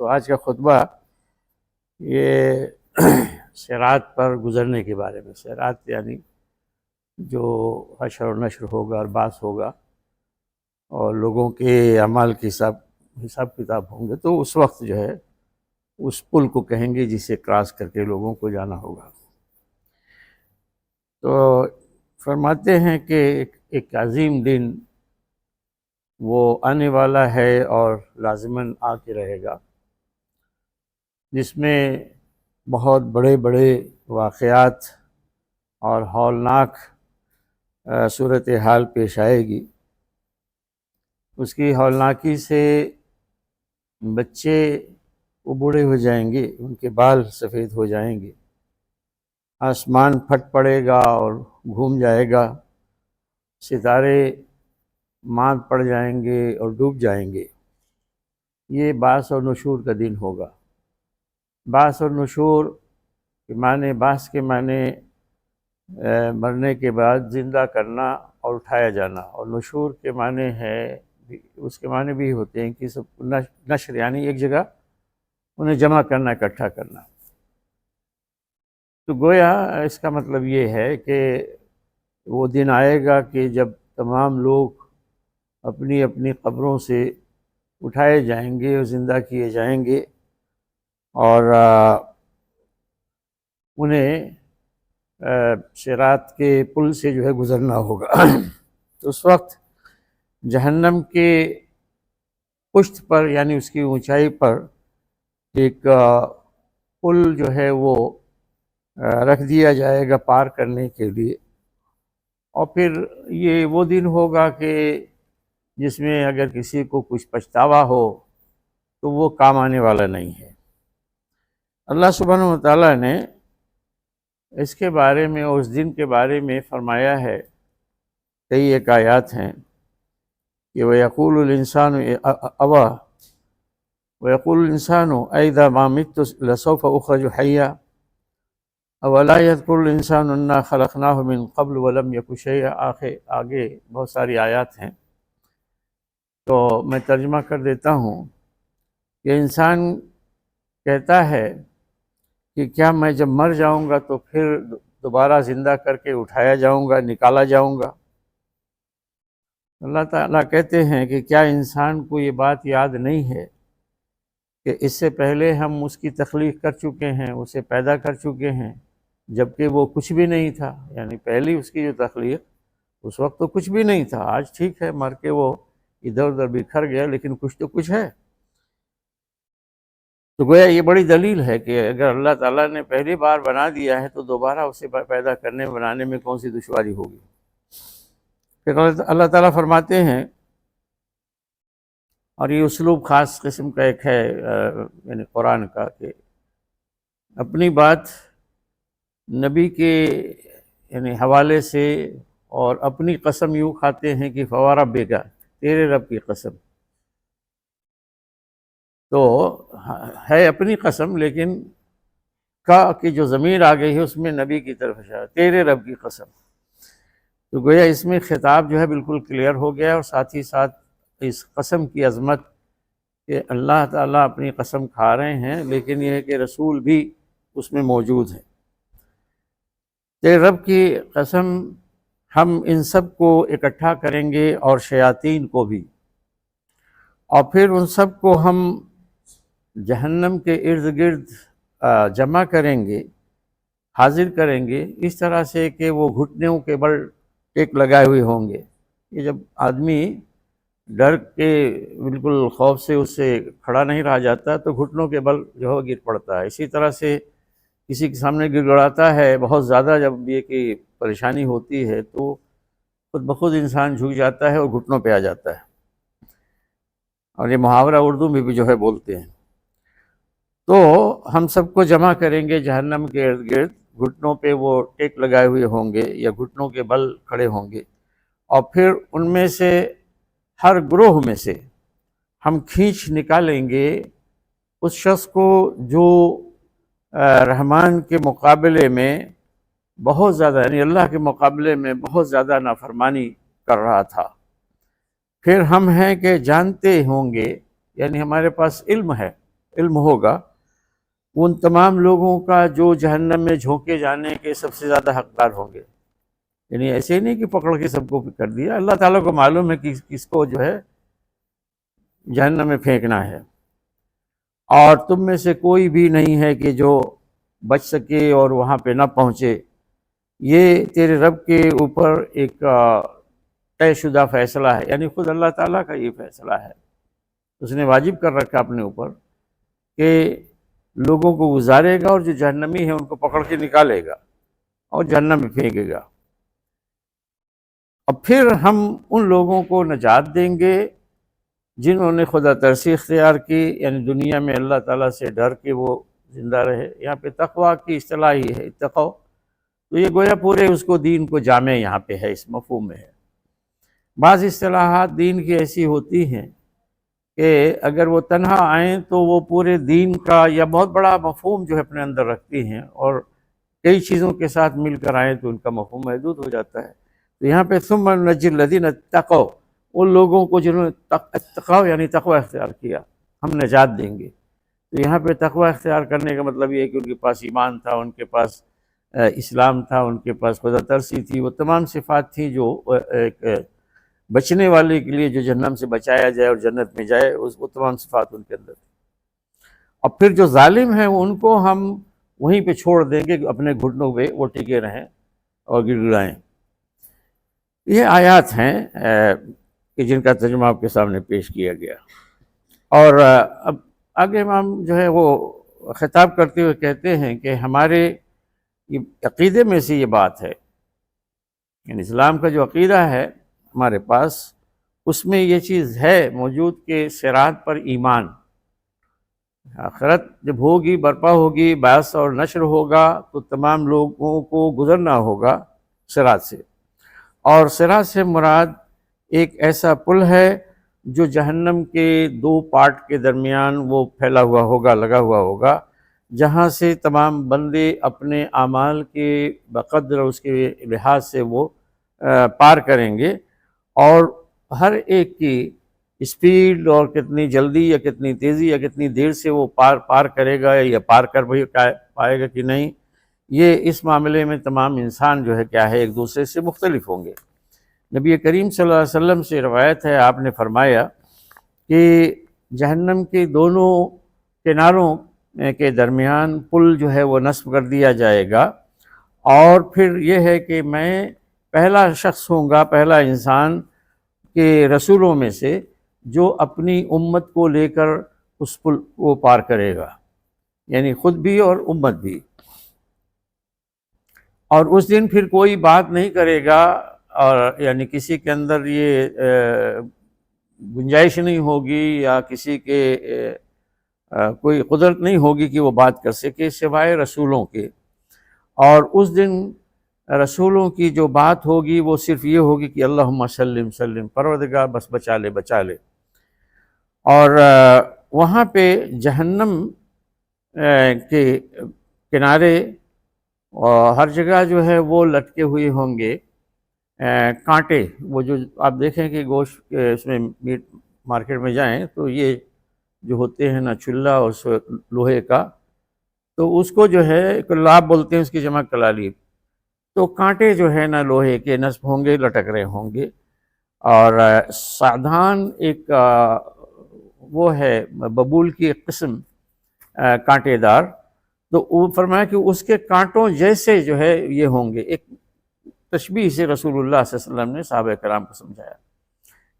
تو آج کا خطبہ یہ صراط پر گزرنے کے بارے میں، صراط یعنی جو حشر و نشر ہوگا اور بعث ہوگا اور لوگوں کے اعمال کے حساب کتاب ہوں گے، تو اس وقت جو ہے اس پل کو کہیں گے جسے کراس کر کے لوگوں کو جانا ہوگا۔ تو فرماتے ہیں کہ ایک عظیم دن وہ آنے والا ہے اور لازماً آ کے رہے گا، جس میں بہت بڑے بڑے واقعات اور ہولناک صورتحال پیش آئے گی۔ اس کی ہولناکی سے بچے وہ بوڑھے ہو جائیں گے، ان کے بال سفید ہو جائیں گے، آسمان پھٹ پڑے گا اور گھوم جائے گا، ستارے ماند پڑ جائیں گے اور ڈوب جائیں گے۔ یہ بعث اور نشور کا دن ہوگا۔ بعث اور نشور کے معنی، بعث کے معنی مرنے کے بعد زندہ کرنا اور اٹھایا جانا، اور نشور کے معنی ہے، اس کے معنی بھی ہوتے ہیں کہ سب نشر یعنی ایک جگہ انہیں جمع کرنا، اکٹھا کرنا۔ تو گویا اس کا مطلب یہ ہے کہ وہ دن آئے گا کہ جب تمام لوگ اپنی اپنی قبروں سے اٹھائے جائیں گے اور زندہ کیے جائیں گے، اور انہیں صراط کے پل سے جو ہے گزرنا ہوگا۔ تو اس وقت جہنم کے پشت پر یعنی اس کی اونچائی پر ایک پل جو ہے وہ رکھ دیا جائے گا پار کرنے کے لیے، اور پھر یہ وہ دن ہوگا کہ جس میں اگر کسی کو کچھ پچھتاوا ہو تو وہ کام آنے والا نہیں ہے۔ اللہ سبحانہ و تعالیٰ نے اس کے بارے میں اور اس دن کے بارے میں فرمایا ہے، کئی ایک آیات ہیں کہ وَيَقُولُ الْإِنسَانُ أَوَى وَيَقُولُ الْإِنسَانُ أَإِذَا مَا مِتُّ لَسَوْفَ أُخْرَجُ حَيًّا أَوَلَا يَذْكُرُ الْإِنسَانُ أَنَّا خَلَقْنَاهُ مِن قَبْلُ وَلَمْ يَكُ شَيْئًا۔ آگے بہت ساری آیات ہیں، تو میں ترجمہ کر دیتا ہوں کہ انسان کہتا ہے کہ کیا میں جب مر جاؤں گا تو پھر دوبارہ زندہ کر کے اٹھایا جاؤں گا، نکالا جاؤں گا؟ اللہ تعالیٰ کہتے ہیں کہ کیا انسان کو یہ بات یاد نہیں ہے کہ اس سے پہلے ہم اس کی تخلیق کر چکے ہیں، اسے پیدا کر چکے ہیں، جبکہ وہ کچھ بھی نہیں تھا۔ یعنی پہلی اس کی جو تخلیق، اس وقت تو کچھ بھی نہیں تھا۔ آج ٹھیک ہے مر کے وہ ادھر ادھر بکھر گیا، لیکن کچھ تو کچھ ہے۔ تو گویا یہ بڑی دلیل ہے کہ اگر اللہ تعالیٰ نے پہلی بار بنا دیا ہے تو دوبارہ اسے پیدا کرنے بنانے میں کون سی دشواری ہوگی۔ پھر اللہ تعالیٰ فرماتے ہیں، اور یہ اسلوب خاص قسم کا ایک ہے یعنی قرآن کا، کہ اپنی بات نبی کے یعنی حوالے سے اور اپنی قسم یوں کھاتے ہیں کہ فواربک، تیرے رب کی قسم۔ تو ہے اپنی قسم، لیکن کا کی جو ضمیر آ گئی ہے اس میں نبی کی طرف اشارہ، تیرے رب کی قسم۔ تو گویا اس میں خطاب جو ہے بالکل کلیئر ہو گیا، اور ساتھ ہی ساتھ اس قسم کی عظمت کہ اللہ تعالیٰ اپنی قسم کھا رہے ہیں، لیکن یہ ہے کہ رسول بھی اس میں موجود ہے۔ تیرے رب کی قسم، ہم ان سب کو اکٹھا کریں گے اور شیاطین کو بھی، اور پھر ان سب کو ہم جہنم کے ارد گرد جمع کریں گے، حاضر کریں گے، اس طرح سے کہ وہ گھٹنوں کے بل ٹیک لگائے ہوئے ہوں گے۔ یہ جب آدمی ڈر کے بالکل خوف سے اس سے کھڑا نہیں رہ جاتا تو گھٹنوں کے بل جو ہے گر پڑتا ہے۔ اسی طرح سے کسی کے سامنے گڑگڑاتا ہے، بہت زیادہ جب یہ کہ پریشانی ہوتی ہے تو خود بخود انسان جھک جاتا ہے اور گھٹنوں پہ آ جاتا ہے، اور یہ محاورہ اردو میں بھی جو ہے بولتے ہیں۔ تو ہم سب کو جمع کریں گے جہنم کے ارد گرد، گھٹنوں پہ وہ ٹیک لگائے ہوئے ہوں گے یا گھٹنوں کے بل کھڑے ہوں گے، اور پھر ان میں سے ہر گروہ میں سے ہم کھینچ نکالیں گے اس شخص کو جو رحمان کے مقابلے میں بہت زیادہ یعنی اللہ کے مقابلے میں بہت زیادہ نافرمانی کر رہا تھا۔ پھر ہم ہیں کہ جانتے ہوں گے، یعنی ہمارے پاس علم ہے، علم ہوگا، ان تمام لوگوں کا جو جہنم میں جھونکے جانے کے سب سے زیادہ حقدار ہوں گے۔ یعنی ایسے ہی نہیں کہ پکڑ کے سب کو کر دیا، اللہ تعالیٰ کو معلوم ہے کہ کس کو جو ہے جہنم میں پھینکنا ہے، اور تم میں سے کوئی بھی نہیں ہے کہ جو بچ سکے اور وہاں پہ نہ پہنچے۔ یہ تیرے رب کے اوپر ایک طے شدہ فیصلہ ہے، یعنی خود اللہ تعالیٰ کا یہ فیصلہ ہے، اس نے واجب کر رکھا اپنے اوپر کہ لوگوں کو گزارے گا، اور جو جہنمی ہیں ان کو پکڑ کے نکالے گا اور جہنم میں پھینکے گا۔ اور پھر ہم ان لوگوں کو نجات دیں گے جنہوں نے خدا ترسی اختیار کی، یعنی دنیا میں اللہ تعالیٰ سے ڈر کے وہ زندہ رہے۔ یہاں پہ تقویٰ کی اصطلاح ہی ہے اتقوا، تو یہ گویا پورے اس کو دین کو جامع یہاں پہ ہے، اس مفہوم میں ہے۔ بعض اصطلاحات دین کی ایسی ہوتی ہیں کہ اگر وہ تنہا آئیں تو وہ پورے دین کا یا بہت بڑا مفہوم جو ہے اپنے اندر رکھتی ہیں، اور کئی چیزوں کے ساتھ مل کر آئیں تو ان کا مفہوم محدود ہو جاتا ہے۔ تو یہاں پہ ثم ننجی الذین اتقوا، ان لوگوں کو جنہوں نے اتقوا یعنی تقوی اختیار کیا، ہم نجات دیں گے۔ تو یہاں پہ تقوی اختیار کرنے کا مطلب یہ ہے کہ ان کے پاس ایمان تھا، ان کے پاس اسلام تھا، ان کے پاس خدا ترسی تھی، وہ تمام صفات تھیں جو ایک بچنے والے کے لیے جو جہنم سے بچایا جائے اور جنت میں جائے، وہ تمام صفات ان کے اندر تھی۔ اور پھر جو ظالم ہیں ان کو ہم وہیں پہ چھوڑ دیں گے، اپنے گھٹنوں پہ وہ ٹکے رہیں اور گڑ گڑائیں۔ یہ آیات ہیں کہ جن کا ترجمہ آپ کے سامنے پیش کیا گیا۔ اور اب آگے امام جو ہے وہ خطاب کرتے ہوئے کہتے ہیں کہ ہمارے عقیدے میں سے یہ بات ہے، یعنی اسلام کا جو عقیدہ ہے ہمارے پاس، اس میں یہ چیز ہے موجود کہ صراط پر ایمان، آخرت جب ہوگی، برپا ہوگی، بعث اور نشر ہوگا تو تمام لوگوں کو گزرنا ہوگا صراط سے، اور صراط سے مراد ایک ایسا پل ہے جو جہنم کے دو پارٹ کے درمیان وہ پھیلا ہوا ہوگا، لگا ہوا ہوگا، جہاں سے تمام بندے اپنے اعمال کے بقدر اس کے لحاظ سے وہ پار کریں گے، اور ہر ایک کی اسپیڈ اور کتنی جلدی یا کتنی تیزی یا کتنی دیر سے وہ پار کرے گا یا پار کر بھی پائے گا کہ نہیں، یہ اس معاملے میں تمام انسان جو ہے کیا ہے ایک دوسرے سے مختلف ہوں گے۔ نبی کریم صلی اللہ علیہ وسلم سے روایت ہے، آپ نے فرمایا کہ جہنم کے دونوں کناروں کے درمیان پل جو ہے وہ نصب کر دیا جائے گا، اور پھر یہ ہے کہ میں پہلا شخص ہوں گا، پہلا انسان کے رسولوں میں سے جو اپنی امت کو لے کر اس پل کو پار کرے گا، یعنی خود بھی اور امت بھی۔ اور اس دن پھر کوئی بات نہیں کرے گا، اور یعنی کسی کے اندر یہ گنجائش نہیں ہوگی یا کسی کے کوئی قدرت نہیں ہوگی کہ وہ بات کر سکے سوائے رسولوں کے، اور اس دن رسولوں کی جو بات ہوگی وہ صرف یہ ہوگی کہ اللہم سلم سلم، پروردگار بس بچا لے بچا لے۔ اور وہاں پہ جہنم کے کنارے اور ہر جگہ جو ہے وہ لٹکے ہوئے ہوں گے کانٹے، وہ جو آپ دیکھیں کہ گوشت اس میں میٹ مارکیٹ میں جائیں تو یہ جو ہوتے ہیں نا چولہا اور لوہے کا، تو اس کو جو ہے کلاب بولتے ہیں، اس کی جمع کلالیب، تو کانٹے جو ہے نا لوہے کے نصب ہوں گے، لٹک رہے ہوں گے، اور سادھان ایک وہ ہے ببول کی ایک قسم کانٹے دار، تو وہ فرمایا کہ اس کے کانٹوں جیسے جو ہے یہ ہوں گے۔ ایک تشبیہ سے رسول اللہ صلی اللہ علیہ وسلم نے صحابہ کرام کو سمجھایا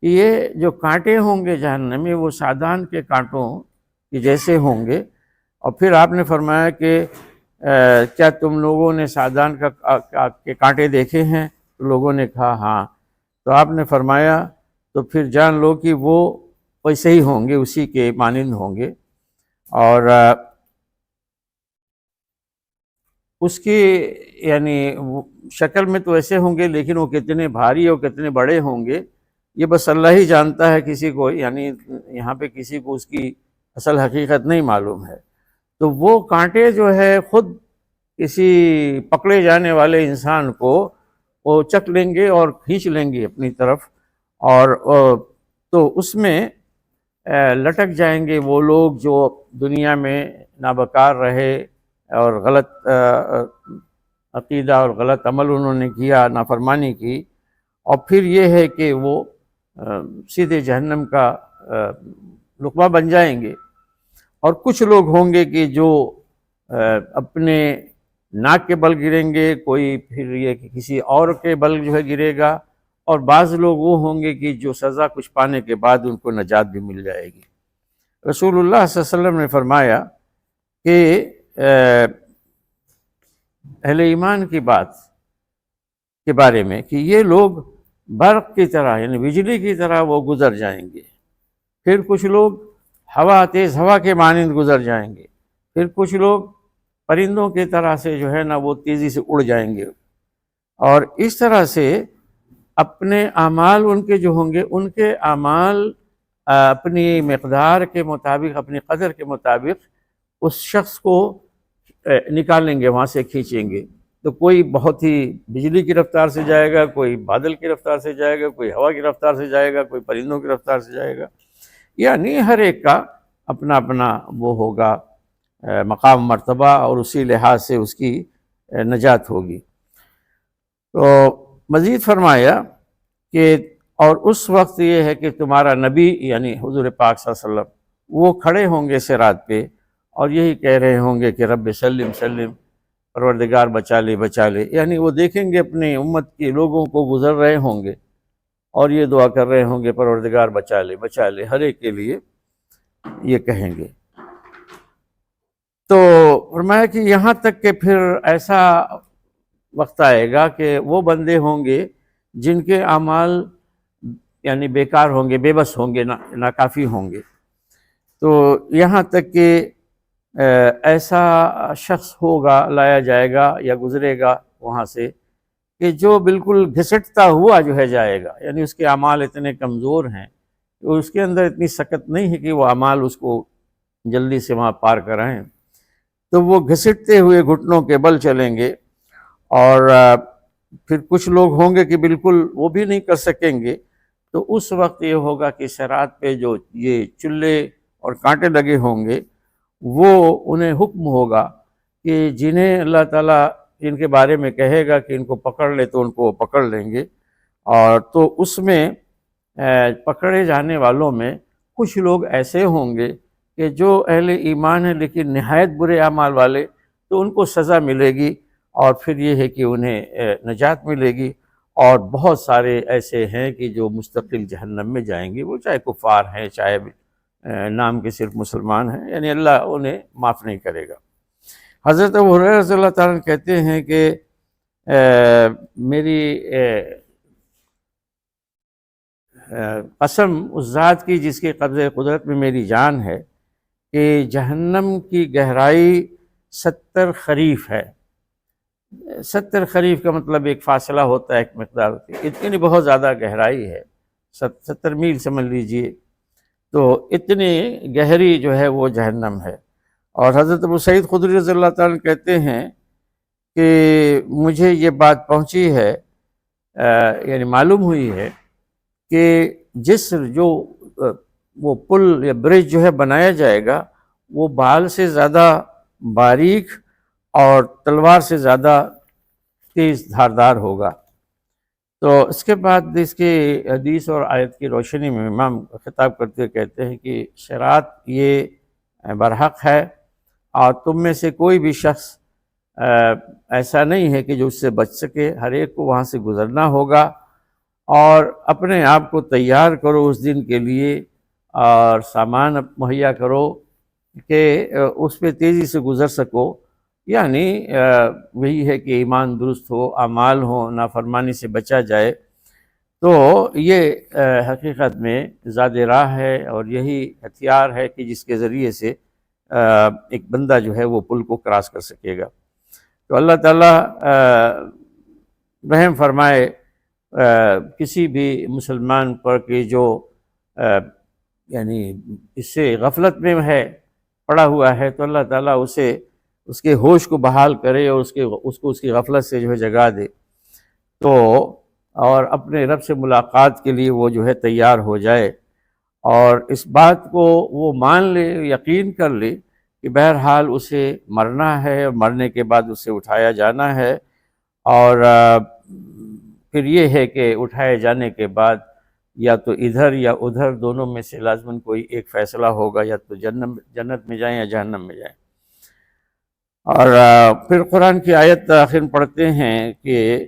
کہ یہ جو کانٹے ہوں گے جہنم میں وہ سادھان کے کانٹوں کی جیسے ہوں گے۔ اور پھر آپ نے فرمایا کہ کیا تم لوگوں نے سادھان کے کانٹے دیکھے ہیں؟ تو لوگوں نے کہا ہاں، تو آپ نے فرمایا تو پھر جان لو کہ وہ ویسے ہی ہوں گے، اسی کے مانند ہوں گے، اور اس کی یعنی شکل میں تو ایسے ہوں گے، لیکن وہ کتنے بھاری اور کتنے بڑے ہوں گے یہ بس اللہ ہی جانتا ہے، کسی کو یعنی یہاں پہ کسی کو اس کی اصل حقیقت نہیں معلوم ہے۔ تو وہ کانٹے جو ہے خود کسی پکڑے جانے والے انسان کو وہ چک لیں گے اور کھینچ لیں گے اپنی طرف، اور تو اس میں لٹک جائیں گے وہ لوگ جو دنیا میں نابکار رہے اور غلط عقیدہ اور غلط عمل انہوں نے کیا، نافرمانی کی، اور پھر یہ ہے کہ وہ سیدھے جہنم کا لقمہ بن جائیں گے۔ اور کچھ لوگ ہوں گے کہ جو اپنے ناک کے بل گریں گے، کوئی پھر یہ کہ کسی اور کے بل جو ہے گرے گا، اور بعض لوگ وہ ہوں گے کہ جو سزا کچھ پانے کے بعد ان کو نجات بھی مل جائے گی۔ رسول اللہ صلی اللہ علیہ وسلم نے فرمایا کہ اہل ایمان کی بات کے بارے میں کہ یہ لوگ برق کی طرح یعنی بجلی کی طرح وہ گزر جائیں گے، پھر کچھ لوگ تیز ہوا کے مانند گزر جائیں گے، پھر کچھ لوگ پرندوں کی طرح سے جو ہے نا وہ تیزی سے اڑ جائیں گے، اور اس طرح سے اپنے اعمال ان کے جو ہوں گے، ان کے اعمال اپنی مقدار کے مطابق، اپنی قدر کے مطابق اس شخص کو نکالیں گے، وہاں سے کھینچیں گے۔ تو کوئی بہت ہی بجلی کی رفتار سے جائے گا، کوئی بادل کی رفتار سے جائے گا، کوئی ہوا کی رفتار سے جائے گا، کوئی پرندوں کی رفتار سے جائے گا، یعنی ہر ایک کا اپنا اپنا وہ ہوگا مقام مرتبہ، اور اسی لحاظ سے اس کی نجات ہوگی۔ تو مزید فرمایا کہ اور اس وقت یہ ہے کہ تمہارا نبی یعنی حضور پاک صلی اللہ علیہ وسلم وہ کھڑے ہوں گے صراط پہ، اور یہی کہہ رہے ہوں گے کہ رب سلم سلم، پروردگار بچا لے بچا لے، یعنی وہ دیکھیں گے اپنے امت کے لوگوں کو گزر رہے ہوں گے اور یہ دعا کر رہے ہوں گے پروردگار بچا لے بچا لے، ہر ایک کے لیے یہ کہیں گے۔ تو فرمایا کہ یہاں تک کہ پھر ایسا وقت آئے گا کہ وہ بندے ہوں گے جن کے اعمال یعنی بیکار ہوں گے، بے بس ہوں گے، ناکافی ہوں گے۔ تو یہاں تک کہ ایسا شخص ہوگا، لایا جائے گا یا گزرے گا وہاں سے کہ جو بالکل گھسٹتا ہوا جو ہے جائے گا، یعنی اس کے اعمال اتنے کمزور ہیں، اس کے اندر اتنی سکت نہیں ہے کہ وہ اعمال اس کو جلدی سے وہاں پار کرائیں، تو وہ گھسٹتے ہوئے گھٹنوں کے بل چلیں گے۔ اور پھر کچھ لوگ ہوں گے کہ بالکل وہ بھی نہیں کر سکیں گے، تو اس وقت یہ ہوگا کہ صراط پہ جو یہ چلے اور کانٹے لگے ہوں گے، وہ انہیں حکم ہوگا کہ جنہیں اللہ تعالیٰ جن کے بارے میں کہے گا کہ ان کو پکڑ لے تو ان کو پکڑ لیں گے۔ اور تو اس میں پکڑے جانے والوں میں کچھ لوگ ایسے ہوں گے کہ جو اہل ایمان ہیں لیکن نہایت برے اعمال والے، تو ان کو سزا ملے گی، اور پھر یہ ہے کہ انہیں نجات ملے گی۔ اور بہت سارے ایسے ہیں کہ جو مستقل جہنم میں جائیں گے، وہ چاہے کفار ہیں چاہے نام کے صرف مسلمان ہیں، یعنی اللہ انہیں معاف نہیں کرے گا۔ حضرت ابو ہریرہ رضی اللہ تعالیٰ کہتے ہیں کہ میری قسم اس ذات کی جس کے قبضہ قدرت میں میری جان ہے کہ جہنم کی گہرائی 70 خریف ہے۔ 70 خریف کا مطلب ایک فاصلہ ہوتا ہے، ایک مقدار ہوتی ہے، اتنی بہت زیادہ گہرائی ہے، 70 میل سمجھ لیجئے، تو اتنی گہری جو ہے وہ جہنم ہے۔ اور حضرت ابو سعید خدری رضی اللہ تعالیٰ کہتے ہیں کہ مجھے یہ بات پہنچی ہے، یعنی معلوم ہوئی ہے کہ جو وہ پل یا برج جو ہے بنایا جائے گا، وہ بال سے زیادہ باریک اور تلوار سے زیادہ تیز دھاردار ہوگا۔ تو اس کے بعد اس کی حدیث اور آیت کی روشنی میں امام خطاب کرتے ہوئے کہتے ہیں کہ صراط یہ برحق ہے، اور تم میں سے کوئی بھی شخص ایسا نہیں ہے کہ جو اس سے بچ سکے، ہر ایک کو وہاں سے گزرنا ہوگا، اور اپنے آپ کو تیار کرو اس دن کے لیے، اور سامان مہیا کرو کہ اس پہ تیزی سے گزر سکو، یعنی وہی ہے کہ ایمان درست ہو، اعمال ہوں، نافرمانی سے بچا جائے۔ تو یہ حقیقت میں زاد راہ ہے، اور یہی ہتھیار ہے کہ جس کے ذریعے سے ایک بندہ جو ہے وہ پل کو کراس کر سکے گا۔ تو اللہ تعالیٰ رحم فرمائے کسی بھی مسلمان پر کہ جو یعنی اس سے غفلت میں ہے، پڑا ہوا ہے، تو اللہ تعالیٰ اسے اس کے ہوش کو بحال کرے، اور اس کو اس کی غفلت سے جو ہے جگا دے، تو اور اپنے رب سے ملاقات کے لیے وہ جو ہے تیار ہو جائے۔ اور اس بات کو وہ مان لے، یقین کر لے کہ بہرحال اسے مرنا ہے اور مرنے کے بعد اسے اٹھایا جانا ہے، اور پھر یہ ہے کہ اٹھائے جانے کے بعد یا تو ادھر یا ادھر دونوں میں سے لازماً کوئی ایک فیصلہ ہوگا، یا تو جنت میں جائیں یا جہنم میں جائیں۔ اور پھر قرآن کی آیت آخر پڑھتے ہیں کہ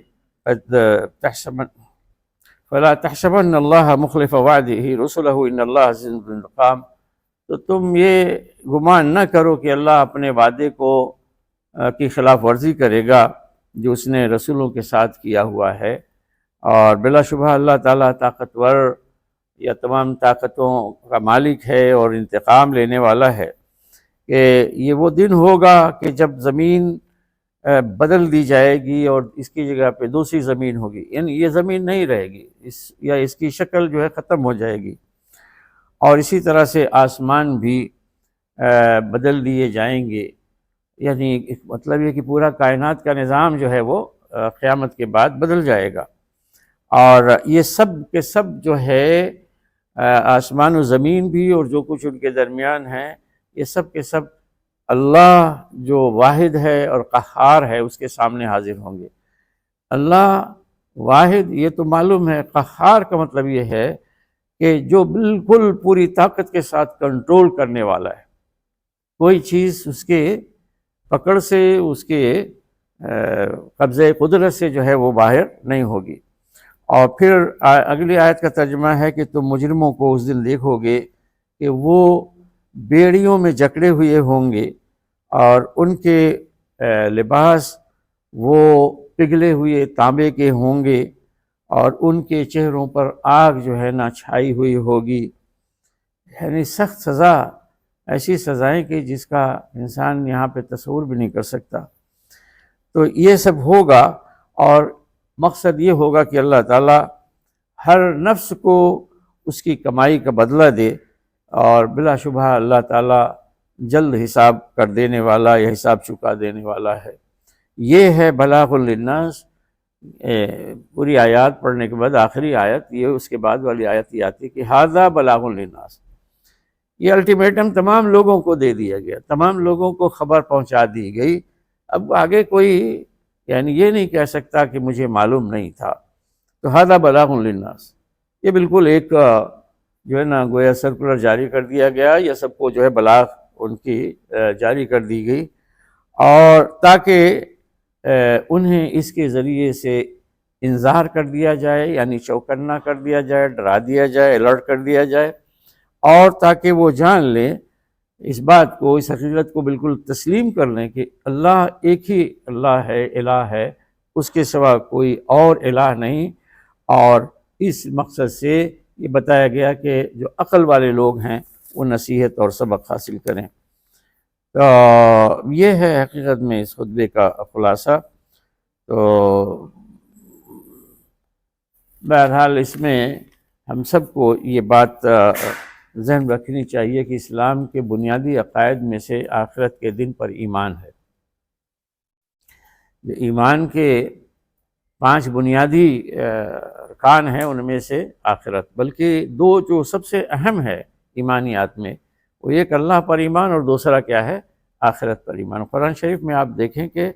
فَلَا تَحْسَبَنَّ اللَّهَ مُخْلِفَ وَعْدِهِ رُسُلَهُ إِنَّ اللَّهَ عَزِيزٌ ذُو انتقام۔ تو تم یہ گمان نہ کرو کہ اللہ اپنے وعدے کی خلاف ورزی کرے گا جو اس نے رسولوں کے ساتھ کیا ہوا ہے، اور بلا شبہ اللہ تعالیٰ طاقتور یا تمام طاقتوں کا مالک ہے اور انتقام لینے والا ہے، کہ یہ وہ دن ہوگا کہ جب زمین بدل دی جائے گی اور اس کی جگہ پہ دوسری زمین ہوگی، یعنی یہ زمین نہیں رہے گی، اس کی شکل جو ہے ختم ہو جائے گی، اور اسی طرح سے آسمان بھی بدل دیے جائیں گے۔ یعنی مطلب یہ کہ پورا کائنات کا نظام جو ہے وہ قیامت کے بعد بدل جائے گا، اور یہ سب کے سب جو ہے آسمان و زمین بھی اور جو کچھ ان کے درمیان ہیں، یہ سب کے سب اللہ جو واحد ہے اور قہار ہے اس کے سامنے حاضر ہوں گے۔ اللہ واحد یہ تو معلوم ہے، قہار کا مطلب یہ ہے کہ جو بالکل پوری طاقت کے ساتھ کنٹرول کرنے والا ہے، کوئی چیز اس کے پکڑ سے، اس کے قبضے قدرت سے جو ہے وہ باہر نہیں ہوگی۔ اور پھر اگلی آیت کا ترجمہ ہے کہ تم مجرموں کو اس دن دیکھو گے کہ وہ بیڑیوں میں جکڑے ہوئے ہوں گے، اور ان کے لباس وہ پگھلے ہوئے تانبے کے ہوں گے، اور ان کے چہروں پر آگ جو ہے نا چھائی ہوئی ہوگی۔ یعنی سخت سزا، ایسی سزائیں کہ جس کا انسان یہاں پہ تصور بھی نہیں کر سکتا۔ تو یہ سب ہوگا، اور مقصد یہ ہوگا کہ اللہ تعالیٰ ہر نفس کو اس کی کمائی کا بدلہ دے، اور بلا شبہ اللہ تعالیٰ جلد حساب کر دینے والا یا حساب چکا دینے والا ہے۔ یہ ہے بلاغ للناس۔ پوری آیات پڑھنے کے بعد آخری آیت یہ، اس کے بعد والی آیت یہ آتی ہے کہ ھذا بلاغ للناس۔ یہ الٹیمیٹم تمام لوگوں کو دے دیا گیا، تمام لوگوں کو خبر پہنچا دی گئی۔ اب آگے کوئی یعنی یہ نہیں کہہ سکتا کہ مجھے معلوم نہیں تھا۔ تو ھذا بلاغ للناس، یہ بالکل ایک جو ہے نا گویا سرکولر جاری کر دیا گیا، یا سب کو جو ہے بلاغ ان کی جاری کر دی گئی، اور تاکہ انہیں اس کے ذریعے سے انذار کر دیا جائے، یعنی چوکنا کر دیا جائے، ڈرا دیا جائے، الرٹ کر دیا جائے، اور تاکہ وہ جان لیں اس بات کو، اس حقیقت کو بالکل تسلیم کر لیں کہ اللہ ایک ہی اللہ ہے، الہ ہے، اس کے سوا کوئی اور الہ نہیں۔ اور اس مقصد سے یہ بتایا گیا کہ جو عقل والے لوگ ہیں وہ نصیحت اور سبق حاصل کریں۔ تو یہ ہے حقیقت میں اس خطبے کا خلاصہ۔ تو بہرحال اس میں ہم سب کو یہ بات ذہن رکھنی چاہیے کہ اسلام کے بنیادی عقائد میں سے آخرت کے دن پر ایمان ہے۔ جو ایمان کے 5 بنیادی ارکان ہیں ان میں سے آخرت، بلکہ 2 جو سب سے اہم ہے ایمانیات میں، وہ ایک اللہ پر ایمان اور دوسرا کیا ہے؟ آخرت پر ایمان۔ قرآن شریف میں آپ دیکھیں کہ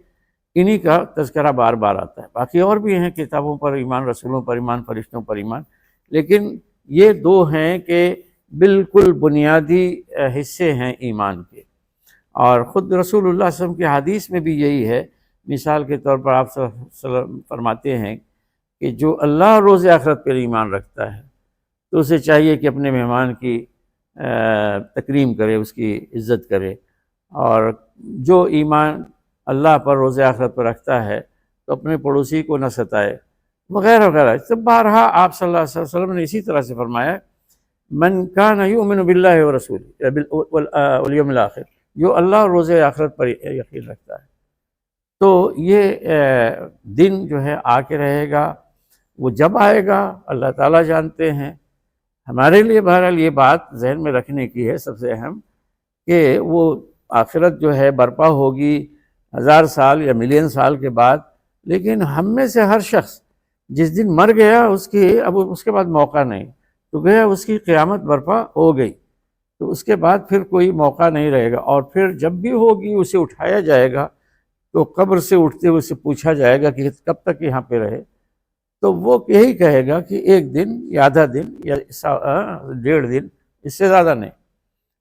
انہی کا تذکرہ بار بار آتا ہے، باقی اور بھی ہیں، کتابوں پر ایمان، رسولوں پر ایمان، فرشتوں پر ایمان، لیکن یہ 2 ہیں کہ بالکل بنیادی حصے ہیں ایمان کے۔ اور خود رسول اللہ صلی اللہ علیہ وسلم کی حدیث میں بھی یہی ہے۔ مثال کے طور پر آپ صلی اللہ علیہ وسلم فرماتے ہیں کہ جو اللہ روز آخرت پر ایمان رکھتا ہے تو اسے چاہیے کہ اپنے مہمان کی تکریم کرے، اس کی عزت کرے، اور جو ایمان اللہ پر روز آخرت پر رکھتا ہے تو اپنے پڑوسی کو نہ ستائے، وغیرہ وغیرہ۔ تو بارہا آپ صلی اللہ علیہ وسلم نے اسی طرح سے فرمایا، من کان یؤمن باللہ ورسولہ والیوم الآخر، جو اللہ اور روز آخرت پر یقین رکھتا ہے۔ تو یہ دن جو ہے آ کے رہے گا، وہ جب آئے گا اللہ تعالیٰ جانتے ہیں۔ ہمارے لیے بہرحال یہ بات ذہن میں رکھنے کی ہے سب سے اہم، کہ وہ آخرت جو ہے برپا ہوگی 1000 سال یا ملین سال کے بعد، لیکن ہم میں سے ہر شخص جس دن مر گیا اب اس کے بعد موقع نہیں، تو گویا اس کی قیامت برپا ہو گئی، تو اس کے بعد پھر کوئی موقع نہیں رہے گا، اور پھر جب بھی ہوگی اسے اٹھایا جائے گا، تو قبر سے اٹھتے ہوئے سے پوچھا جائے گا کہ کب تک یہاں پہ رہے، تو وہ یہی کہے گا کہ 1 دن یا آدھا دن یا 1.5 دن، اس سے زیادہ نہیں۔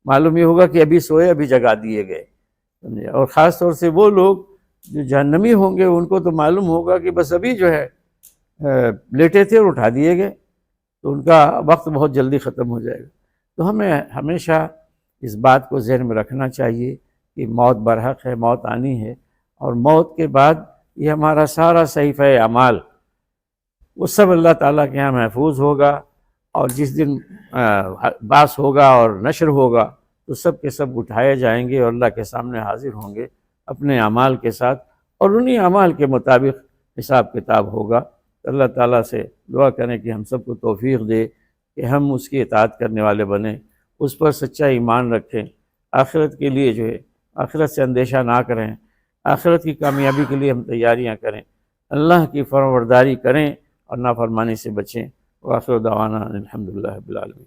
معلوم یہ ہوگا کہ ابھی سوئے، ابھی جگا دیے گئے، سمجھے؟ اور خاص طور سے وہ لوگ جو جہنمی ہوں گے، ان کو تو معلوم ہوگا کہ بس ابھی جو ہے لیٹے تھے اور اٹھا دیے گئے، تو ان کا وقت بہت جلدی ختم ہو جائے گا۔ تو ہمیں ہمیشہ اس بات کو ذہن میں رکھنا چاہیے کہ موت برحق ہے، موت آنی ہے، اور موت کے بعد یہ ہمارا سارا صحیفہ اعمال وہ سب اللہ تعالیٰ کے یہاں محفوظ ہوگا، اور جس دن بعث ہوگا اور نشر ہوگا تو سب کے سب اٹھائے جائیں گے اور اللہ کے سامنے حاضر ہوں گے اپنے اعمال کے ساتھ، اور انہی اعمال کے مطابق حساب کتاب ہوگا۔ اللہ تعالیٰ سے دعا کریں کہ ہم سب کو توفیق دے کہ ہم اس کی اطاعت کرنے والے بنیں، اس پر سچا ایمان رکھیں، آخرت کے لیے جو ہے آخرت سے اندیشہ نہ کریں، آخرت کی کامیابی کے لیے ہم تیاریاں کریں، اللہ کی فرمانبرداری کریں اور نافرمانی سے بچیں۔ وآخر دعوانا الحمدللہ رب العالمین۔